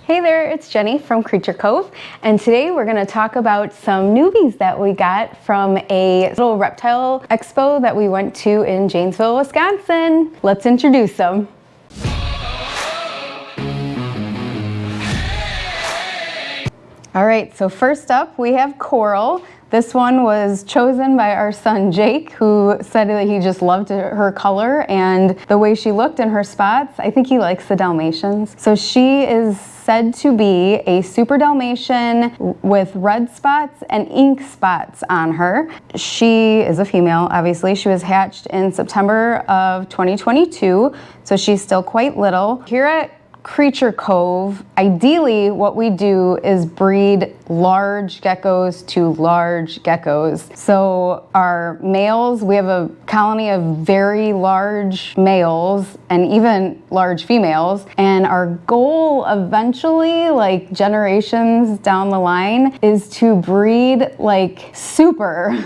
Hey there, it's Jenny from Creature Cove, and today we're going to talk about some newbies that we got from a little reptile expo that we went to in Janesville, Wisconsin. Let's introduce them. All right, so first up we have Coral. This one was chosen by our son Jake, who said that he just loved her color and the way she looked in her spots. I think he likes the Dalmatians. So she is said to be a super Dalmatian with red spots and ink spots on her. She is a female, obviously. She was hatched in September of 2022, so she's still quite little. Here at Creature Cove, ideally what we do is breed large geckos to large geckos. So our males, we have a colony of very large males and even large females, and our goal eventually, like generations down the line, is to breed like super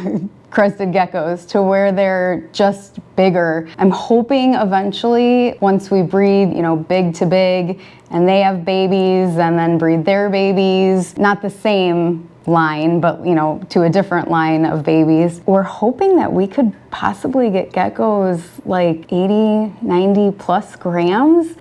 crested geckos to where they're just bigger. I'm hoping eventually, once we breed, big to big, and they have babies and then breed their babies, not the same line, but to a different line of babies. We're hoping that we could possibly get geckos like 80, 90 plus grams.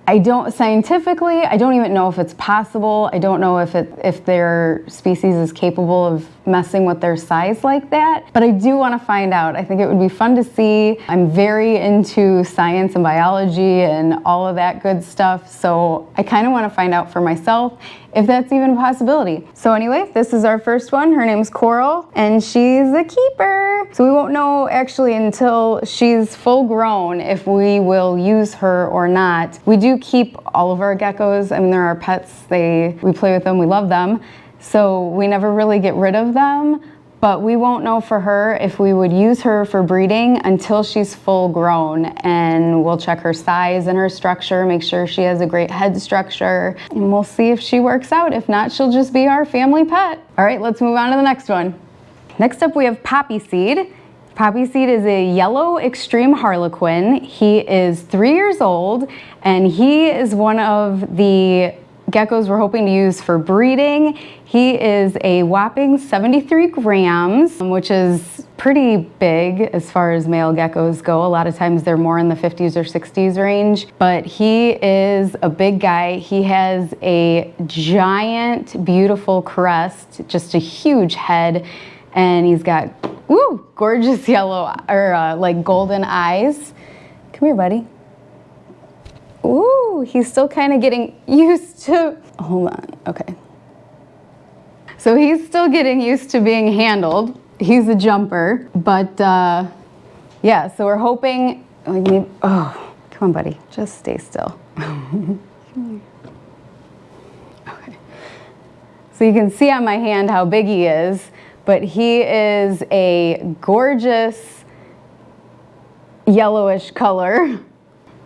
Scientifically, I don't even know if it's possible. I don't know if their species is capable of messing with their size like that, but I do want to find out. I think it would be fun to see. I'm very into science and biology and all of that good stuff, so I kind of want to find out for myself if that's even a possibility. So anyway, this is our first one. Her name's Coral, and she's a keeper. So we won't know actually until she's full grown if we will use her or not. We do keep all of our geckos. I mean, they're our pets. We play with them, we love them. So we never really get rid of them, but we won't know for her if we would use her for breeding until she's full grown, and we'll check her size and her structure, make sure she has a great head structure, and we'll see if she works out. If not, she'll just be our family pet. All right, let's move on to the next one. Next up we have Poppyseed. Poppyseed is a yellow extreme harlequin. He is 3 years old, and he is one of the geckos we're hoping to use for breeding. He is a whopping 73 grams, which is pretty big as far as male geckos go. A lot of times they're more in the 50s or 60s range, but he is a big guy. He has a giant, beautiful crest, just a huge head, and he's got gorgeous yellow or like golden eyes. Come here, buddy. Ooh, he's still kind of getting used to, hold on, okay. So he's still getting used to being handled. He's a jumper, but yeah, so we're hoping, come on, buddy, just stay still. Okay. So you can see on my hand how big he is, but he is a gorgeous yellowish color.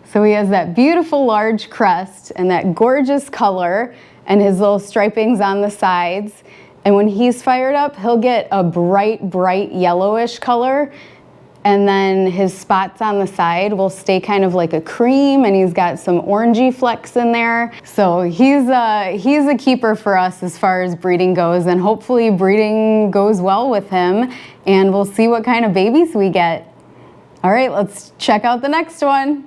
So he has that beautiful large crest and that gorgeous color and his little stripings on the sides. And when he's fired up, he'll get a bright, bright yellowish color. And then his spots on the side will stay kind of like a cream, and he's got some orangey flecks in there. So he's a keeper for us as far as breeding goes, and hopefully breeding goes well with him, and we'll see what kind of babies we get. All right, let's check out the next one.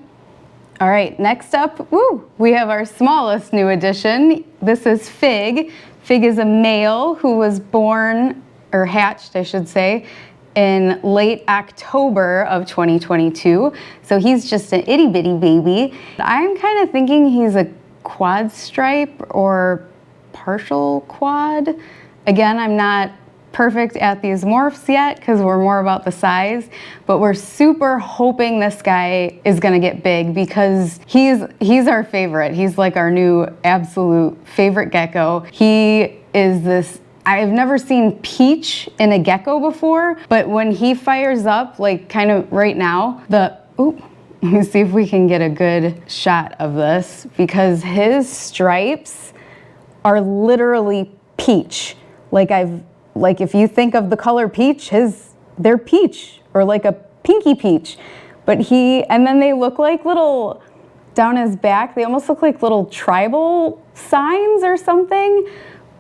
All right, next up, we have our smallest new addition. This is Fig. Fig is a male who was born, or hatched, I should say, in late October of 2022. So he's just an itty bitty baby. I'm kind of thinking he's a quad stripe or partial quad. Again, I'm not perfect at these morphs yet because we're more about the size, but we're super hoping this guy is gonna get big because he's our favorite. He's like our new absolute favorite gecko. He is this, I've never seen peach in a gecko before, but when he fires up, like kind of right now, let me see if we can get a good shot of this, because his stripes are literally peach. Like if you think of the color peach, they're peach, or like a pinky peach. And then they look like little down his back. They almost look like little tribal signs or something.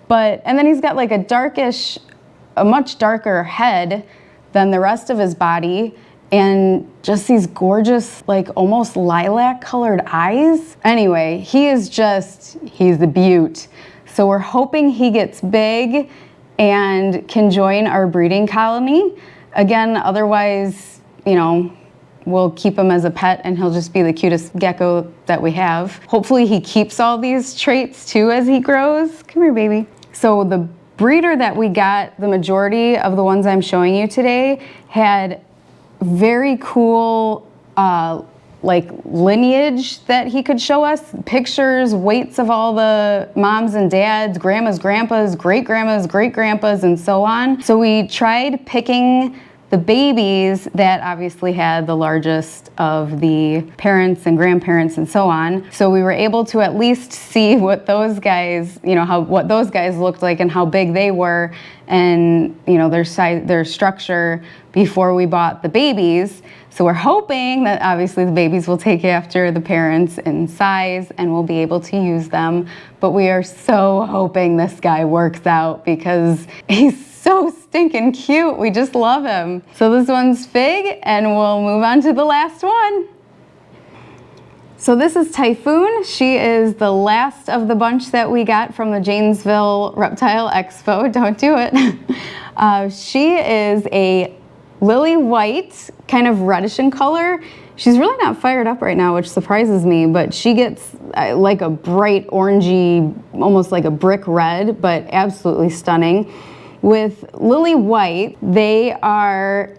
And then he's got like a much darker head than the rest of his body, and just these gorgeous, like almost lilac colored eyes. Anyway, he's the beaut. So we're hoping he gets big and can join our breeding colony. Again, otherwise, you know, we'll keep him as a pet and he'll just be the cutest gecko that we have. Hopefully he keeps all these traits too as he grows. Come here, baby. So the breeder that we got, the majority of the ones I'm showing you today, had very cool like lineage that he could show us, pictures, weights of all the moms and dads, grandmas, grandpas, great-grandmas, great-grandpas, and so on. So we tried picking the babies that obviously had the largest of the parents and grandparents and so on. So we were able to at least see what those guys, you know, what those guys looked like and how big they were, and you know, their size, their structure before we bought the babies. So we're hoping that obviously the babies will take after the parents in size and we'll be able to use them. But we are so hoping this guy works out because he's so stinking cute. We just love him. So this one's Fig, and we'll move on to the last one. So this is Typhoon. She is the last of the bunch that we got from the Janesville Reptile Expo. Don't do it. She is a Lilly White, kind of reddish in color. She's really not fired up right now, which surprises me, but she gets like a bright orangey, almost like a brick red, but absolutely stunning. With Lilly White, they are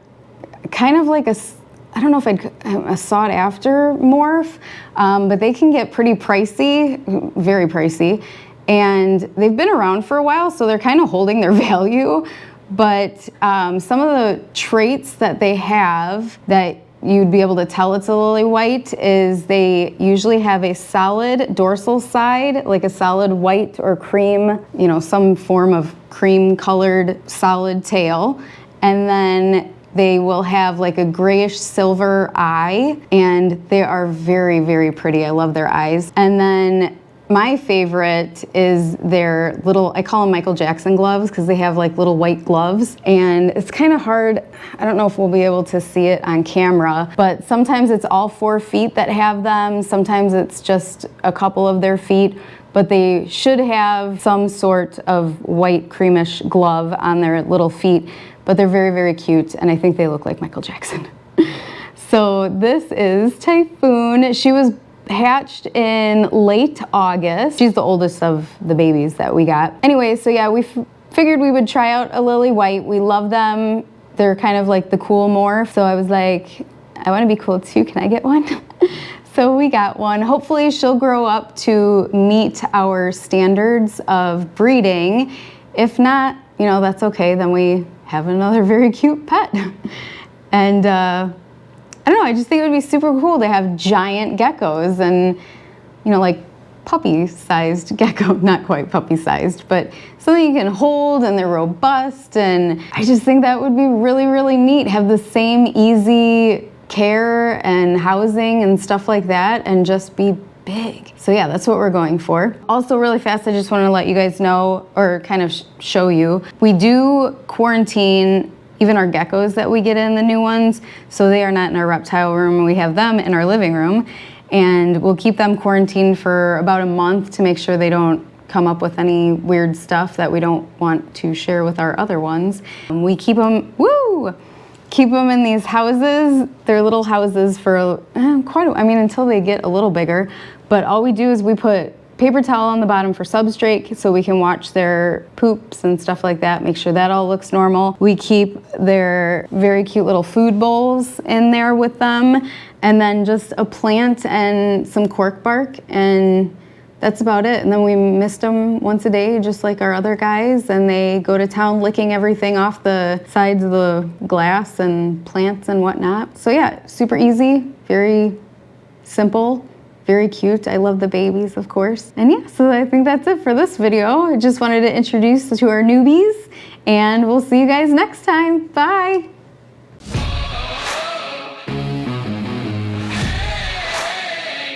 kind of like I don't know if a sought after morph, but they can get pretty pricey, very pricey. And they've been around for a while, so they're kind of holding their value. But some of the traits that they have that you'd be able to tell it's a Lilly White is they usually have a solid dorsal side, like a solid white or cream, you know, some form of cream colored solid tail. And then they will have like a grayish silver eye, and they are very, very pretty. I love their eyes. And then my favorite is their little, I call them Michael Jackson gloves because they have like little white gloves, and it's kind of hard. I don't know if we'll be able to see it on camera, but sometimes it's all 4 feet that have them. Sometimes it's just a couple of their feet, but they should have some sort of white creamish glove on their little feet, but they're very, very cute, and I think they look like Michael Jackson. So this is Typhoon. She was hatched in late August. She's the oldest of the babies that we got. Anyway, so yeah, we figured we would try out a Lilly White. We love them. They're kind of like the cool morph. So I was like, I want to be cool too. Can I get one? So we got one. Hopefully she'll grow up to meet our standards of breeding. If not, you know, that's okay. Then we have another very cute pet. And I don't know, I just think it would be super cool to have giant geckos and, you know, like puppy-sized gecko, not quite puppy-sized, but something you can hold and they're robust. And I just think that would be really, really neat. Have the same easy care and housing and stuff like that and just be big. So yeah, that's what we're going for. Also really fast, I just want to let you guys know, or kind of show you, we do quarantine even our geckos that we get in, the new ones, so they are not in our reptile room. We have them in our living room, and we'll keep them quarantined for about a month to make sure they don't come up with any weird stuff that we don't want to share with our other ones. We keep them, keep them in these houses. They're little houses for until they get a little bigger. But all we do is we put paper towel on the bottom for substrate so we can watch their poops and stuff like that, make sure that all looks normal. We keep their very cute little food bowls in there with them, and then just a plant and some cork bark, and that's about it. And then we mist them once a day, just like our other guys, and they go to town licking everything off the sides of the glass and plants and whatnot. So yeah, super easy, very simple. Very cute. I love the babies, of course. And yeah, so I think that's it for this video. I just wanted to introduce to our newbies, and we'll see you guys next time. Bye.